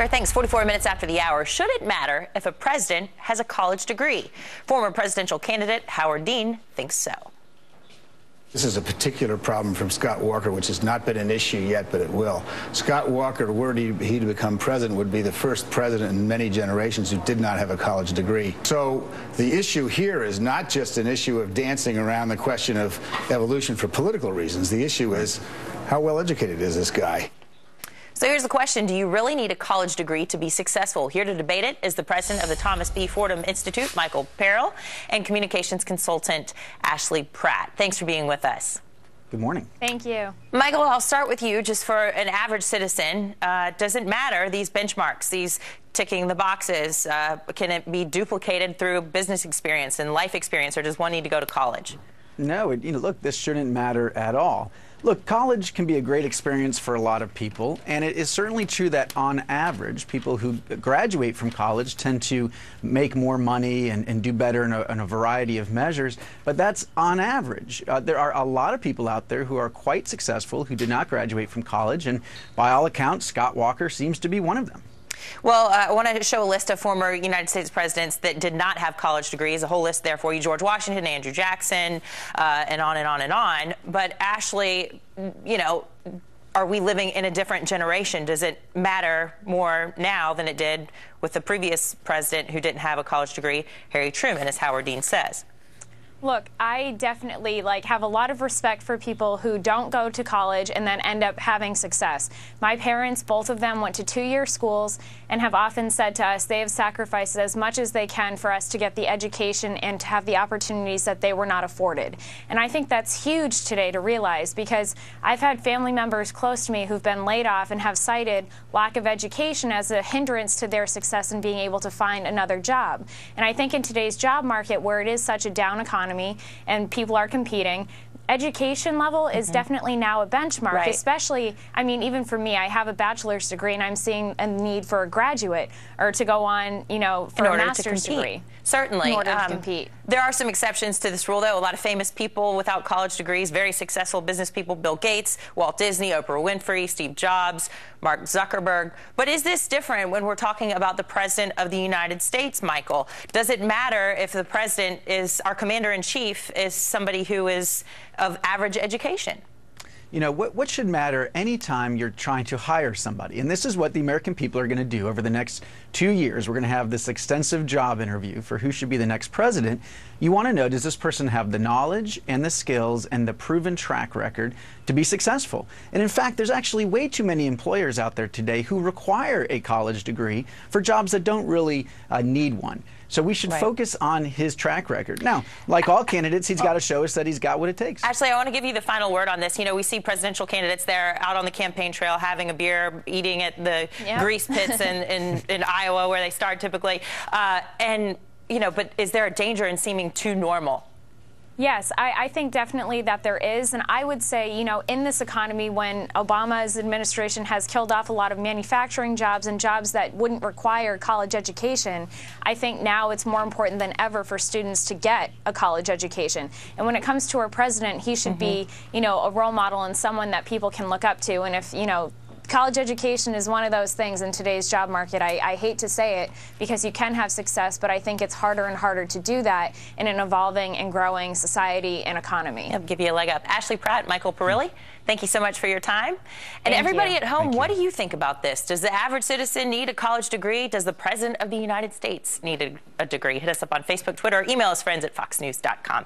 Thanks. 44 minutes after the hour. Should it matter if a president has a college degree? Former presidential candidate Howard Dean thinks so. This is a particular problem from Scott Walker, which has not been an issue yet, but it will. Scott Walker, were he to become president, would be the first president in many generations who did not have a college degree. So the issue here is not just an issue of dancing around the question of evolution for political reasons. The issue is, how well educated is this guy? So here's the question. Do you really need a college degree to be successful? Here to debate it is the president of the Thomas B. Fordham Institute, Michael Perrell, and communications consultant Ashley Pratt. Thanks for being with us. Good morning. Thank you. Michael, I'll start with you. Just for an average citizen, does it matter, these benchmarks, these ticking the boxes, can it be duplicated through business experience and life experience, or does one need to go to college? No, look, this shouldn't matter at all. Look, college can be a great experience for a lot of people, and it is certainly true that on average, people who graduate from college tend to make more money and do better in a variety of measures, but that's on average. There are a lot of people out there who are quite successful who did not graduate from college, and by all accounts, Scott Walker seems to be one of them. Well, I want to show a list of former United States presidents that did not have college degrees, a whole list there for you. George Washington, Andrew Jackson, and on and on and on. But Ashley, are we living in a different generation? Does it matter more now than it did with the previous president who didn't have a college degree, Harry Truman, as Howard Dean says? Look, I definitely have a lot of respect for people who don't go to college and then end up having success. My parents, both of them, went to two-year schools and have often said to us they have sacrificed as much as they can for us to get the education and to have the opportunities that they were not afforded. And I think that's huge today to realize, because I've had family members close to me who've been laid off and have cited lack of education as a hindrance to their success in being able to find another job. And I think in today's job market, where it is such a down economy, and people are competing, education level is definitely now a benchmark, right. Especially, I mean, even for me, I have a bachelor's degree and I'm seeing a need for a graduate or to go on, for a master's degree. Certainly. In order to compete. There are some exceptions to this rule, though. A lot of famous people without college degrees, very successful business people, Bill Gates, Walt Disney, Oprah Winfrey, Steve Jobs, Mark Zuckerberg. But is this different when we're talking about the president of the United States, Michael? Does it matter if the president is, our commander-in-chief, is somebody who is of average education? What should matter anytime you're trying to hire somebody? And this is what the American people are going to do over the next 2 years. We're going to have this extensive job interview for who should be the next president. You want to know, does this person have the knowledge and the skills and the proven track record to be successful? And in fact, there's actually way too many employers out there today who require a college degree for jobs that don't really need one. So we should focus on his track record. Now, like all candidates, he's got to show us that he's got what it takes. Actually, I want to give you the final word on this. We see presidential candidates there out on the campaign trail having a beer, eating at the grease pits in Iowa, where they start typically. But is there a danger in seeming too normal? Yes, I think definitely that there is. And I would say, in this economy, when Obama's administration has killed off a lot of manufacturing jobs and jobs that wouldn't require college education, I think now it's more important than ever for students to get a college education. And when it comes to our president, he should be, a role model and someone that people can look up to. And if, college education is one of those things in today's job market. I hate to say it, because you can have success, but I think it's harder and harder to do that in an evolving and growing society and economy. I'll give you a leg up. Ashley Pratt, Michael Perrell, thank you so much for your time. And everybody at home, what do you think about this? Does the average citizen need a college degree? Does the President of the United States need a degree? Hit us up on Facebook, Twitter, or email us friends@foxnews.com.